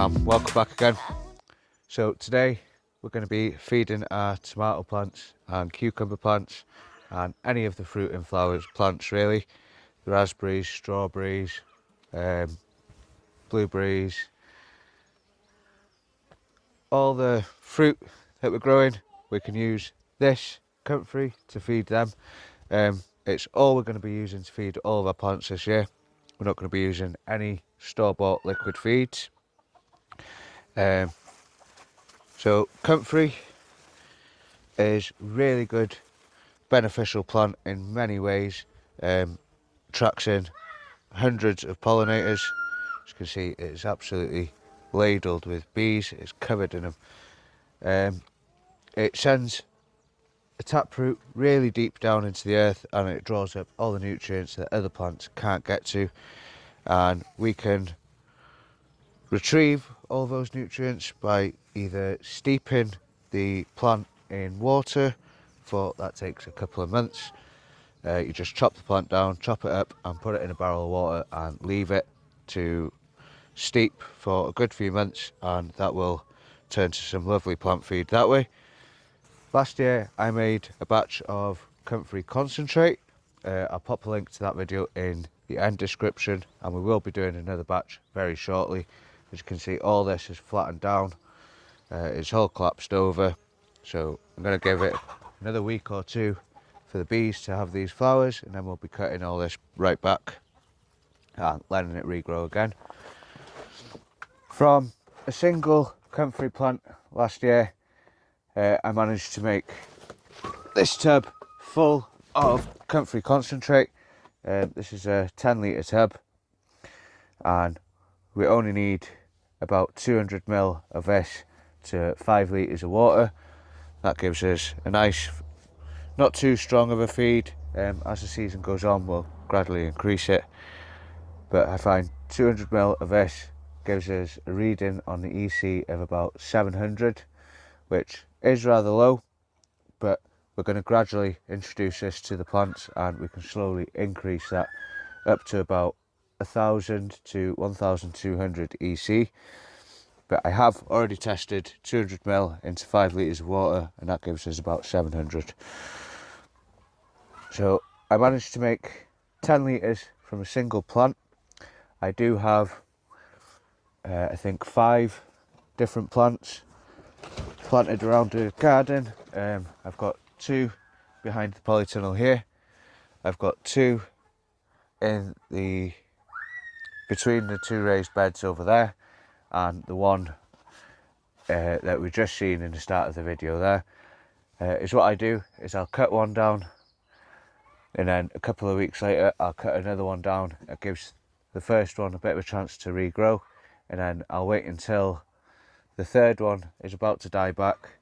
Welcome back again. So today we're going to be feeding our tomato plants and cucumber plants and any of the fruit and flowers plants really. The raspberries, strawberries, blueberries, all the fruit that we're growing, we can use this Comfrey to feed them. It's all we're going to be using to feed all of our plants this year. We're not going to be using any store-bought liquid feeds. So Comfrey is really good, beneficial plant in many ways. Attracts in hundreds of pollinators. As you can see, it's absolutely ladled with bees. It's covered in them. It sends a taproot really deep down into the earth, and it draws up all the nutrients that other plants can't get to, and we can retrieve all those nutrients by either steeping the plant in water. That takes a couple of months. You just chop the plant down, chop it up and put it in a barrel of water and leave it to steep for a good few months, and that will turn to some lovely plant feed that way. Last year I made a batch of Comfrey concentrate. I'll pop a link to that video in the end description, and we will be doing another batch very shortly. As you can see, all this is flattened down. It's all collapsed over, so I'm going to give it another week or two for the bees to have these flowers, and then we'll be cutting all this right back and letting it regrow again. From a single Comfrey plant last year, I managed to make this tub full of Comfrey concentrate. This is a 10 litre tub, and we only need about 200 ml of this to 5 litres of water. That gives us a nice, not too strong of a feed. As the season goes on, we'll gradually increase it, but I find 200 ml of this gives us a reading on the EC of about 700, which is rather low, but we're going to gradually introduce this to the plants, and we can slowly increase that up to about 1000 to 1200 EC. But I have already tested 200 ml into 5 litres of water, and that gives us about 700. So I managed to make 10 litres from a single plant. I do have I think 5 different plants planted around the garden. I've got 2 behind the polytunnel here. I've got 2 between the 2 raised beds over there, and the one that we've just seen in the start of the video there. Is what I do is I'll cut one down, and then a couple of weeks later I'll cut another one down. It gives the first one a bit of a chance to regrow, and then I'll wait until the third one is about to die back,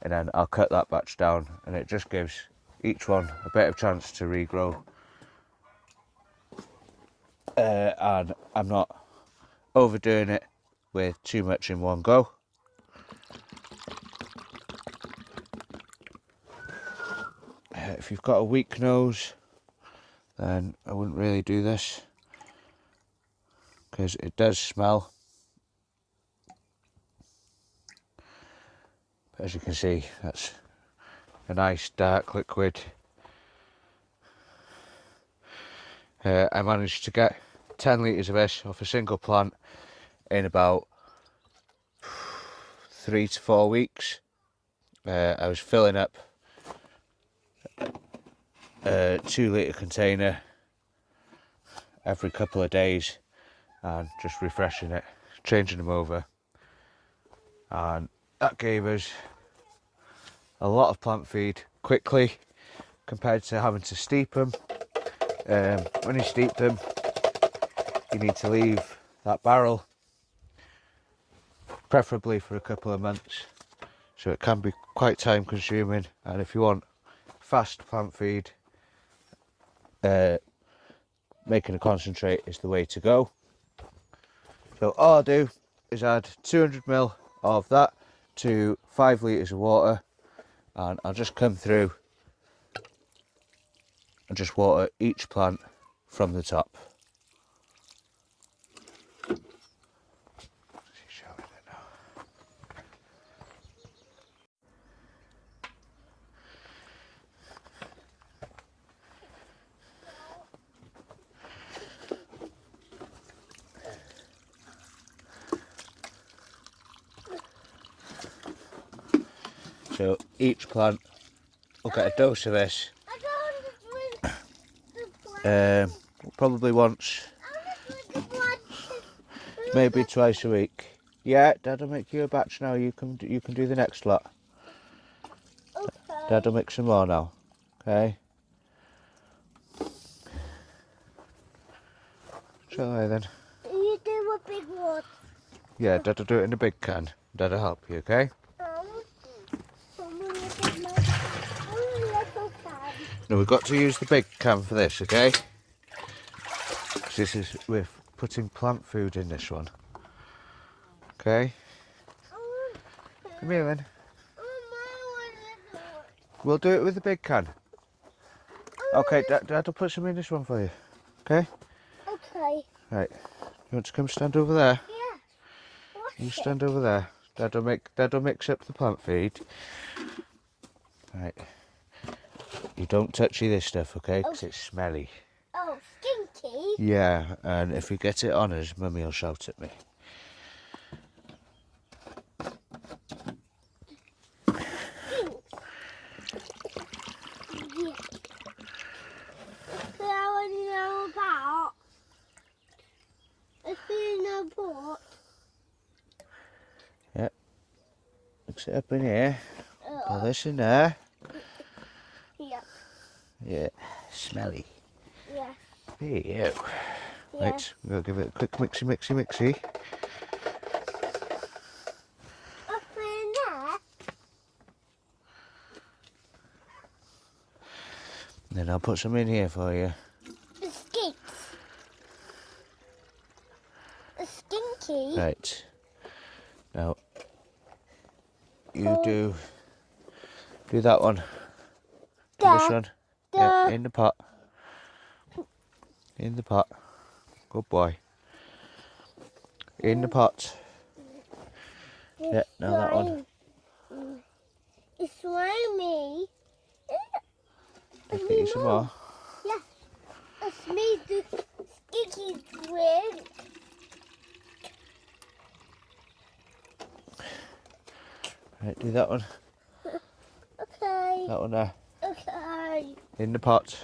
and then I'll cut that batch down, and it just gives each one a bit of chance to regrow. And I'm not overdoing it with too much in one go. If you've got a weak nose, then I wouldn't really do this, because it does smell. But as you can see, that's a nice dark liquid. I managed to get 10 litres of this off a single plant in about 3 to 4 weeks. I was filling up a 2 litre container every couple of days and just refreshing it, changing them over, and that gave us a lot of plant feed quickly compared to having to steep them. When you steep them, you need to leave that barrel preferably for a couple of months, so it can be quite time consuming. And if you want fast plant feed, making a concentrate is the way to go. So all I'll do is add 200 ml of that to 5 litres of water, and I'll just come through and just water each plant from the top. So each plant will get a dose of this. Probably once, maybe twice a week. Yeah, Dad'll make you a batch now. You can do the next lot. Okay. Dad'll make some more now. Okay. Shall I then? You do a big one. Yeah, Dad'll do it in a big can. Dad'll help you, okay? Now we've got to use the big can for this, okay? 'Cause this is, we're putting plant food in this one. Okay? Come here then. We'll do it with the big can. Okay, Dad'll put some in this one for you. Okay? Okay. Right. You want to come stand over there? Yeah. You stand over there. Dad'll mix up the plant feed. Right. You don't touch this stuff, okay? Because it's smelly. Oh, stinky. Yeah, and if you get it on us, Mummy will shout at me. Yep. Mix it up in here. Put this in there. Yeah. Yeah. Smelly. Yeah. There you go. Right, we'll give it a quick mixy. Up in there. Then I'll put some in here for you. The stinks. The stinky. Right. Now, you do that one. Do this one. Yeah, in the pot. In the pot. Good boy. In the pot. Yeah, now that one. It's slimy. Let's get you some more. Yeah. It's me, the stinky twin. Right, do that one. Okay. That one there. Okay. In the pot.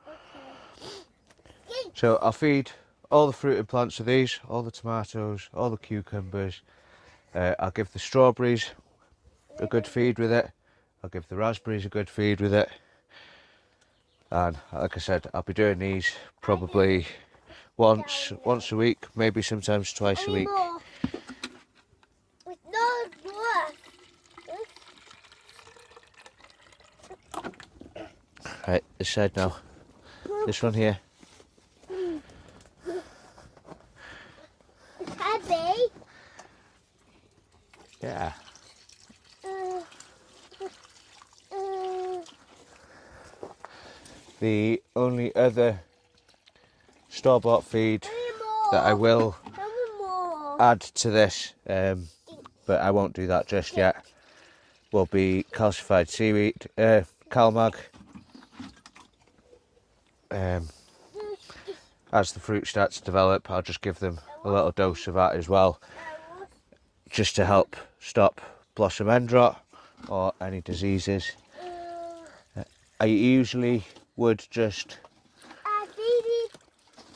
Okay. So I'll feed all the fruited plants of these, all the tomatoes, all the cucumbers. I'll give the strawberries a good feed with it. I'll give the raspberries a good feed with it. And like I said, I'll be doing these probably once a week, maybe sometimes twice a week. With no more. Right, this side now. This one here. It's heavy. Yeah. The only other store-bought feed that I will add to this, but I won't do that just yet, will be calcified seaweed, CalMag. As the fruit starts to develop, I'll just give them a little dose of that as well, just to help stop blossom end rot or any diseases. I usually would just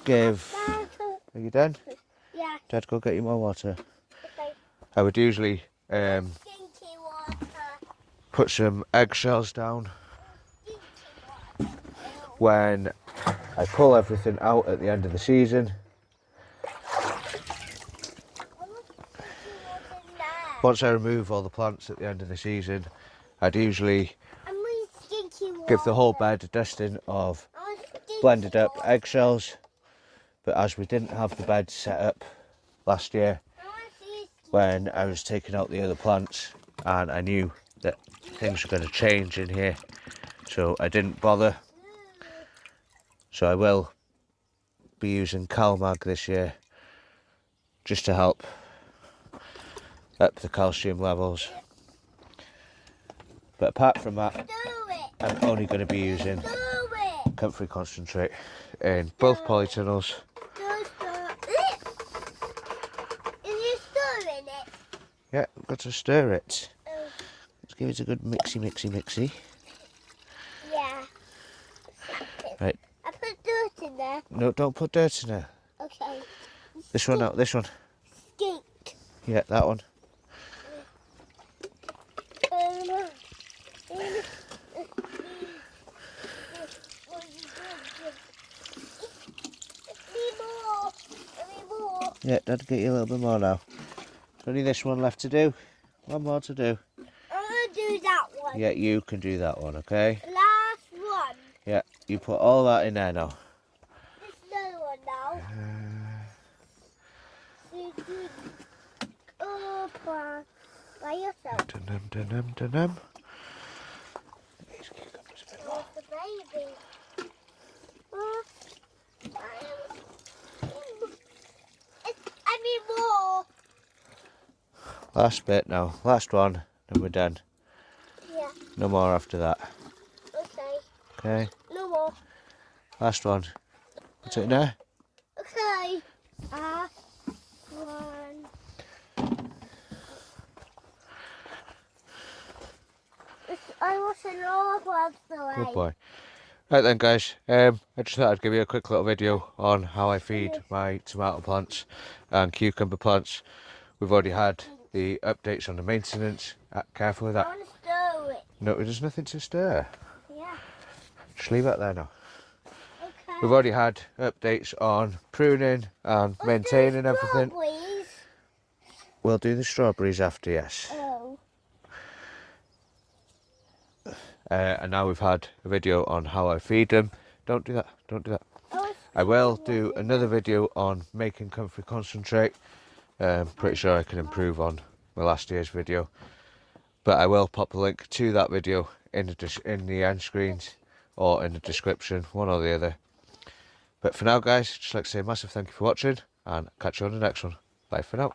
give... Are you done? Yeah. Dad, go get you more water. Okay. I would usually Stinky water. put some eggshells down Stinky water. when I pull everything out at the end of the season. Once I remove all the plants at the end of the season, I'd usually give the whole bed a dusting of blended up eggshells. But as we didn't have the bed set up last year when I was taking out the other plants, and I knew that things were going to change in here, so I didn't bother. So I will be using CalMag this year just to help up the calcium levels. But apart from that, I'm only going to be using Comfrey concentrate in both polytunnels. Is you stirring it? Yeah, I've got to stir it. Let's give it a good mixy. Yeah. Right. I put dirt in there. No, don't put dirt in there. Okay. This one out, this one. Stink. Yeah, that one. Yeah, Dad, get you a little bit more now. Only this one left to do. One more to do. I'm gonna do that one. Yeah, you can do that one, okay? Last one. Yeah, you put all that in there now. This another one now. Oh, by yourself. Dun-dum. These cucumbers a bit more. Oh, the baby. Oh, I need more. Last bit now. Last one. Then we're done. Yeah. No more after that. Okay. Okay? No more. Last one. Put it in there. Okay. One. I was an old one away. Good boy. Right then, guys. I just thought I'd give you a quick little video on how I feed my tomato plants and cucumber plants. We've already had the updates on the maintenance. Careful with I that. want to stir it. No, there's nothing to stir. Yeah. Just leave it there now. Okay. We've already had updates on pruning and maintaining everything. Strawberries. We'll do the strawberries after, yes. Oh. And now we've had a video on how I feed them. Don't do that. Don't do that. I will do another video on making comfrey concentrate. Pretty sure I can improve on my last year's video. But I will pop a link to that video in the end screens or in the description, one or the other. But for now, guys, just like to say a massive thank you for watching and catch you on the next one. Bye for now.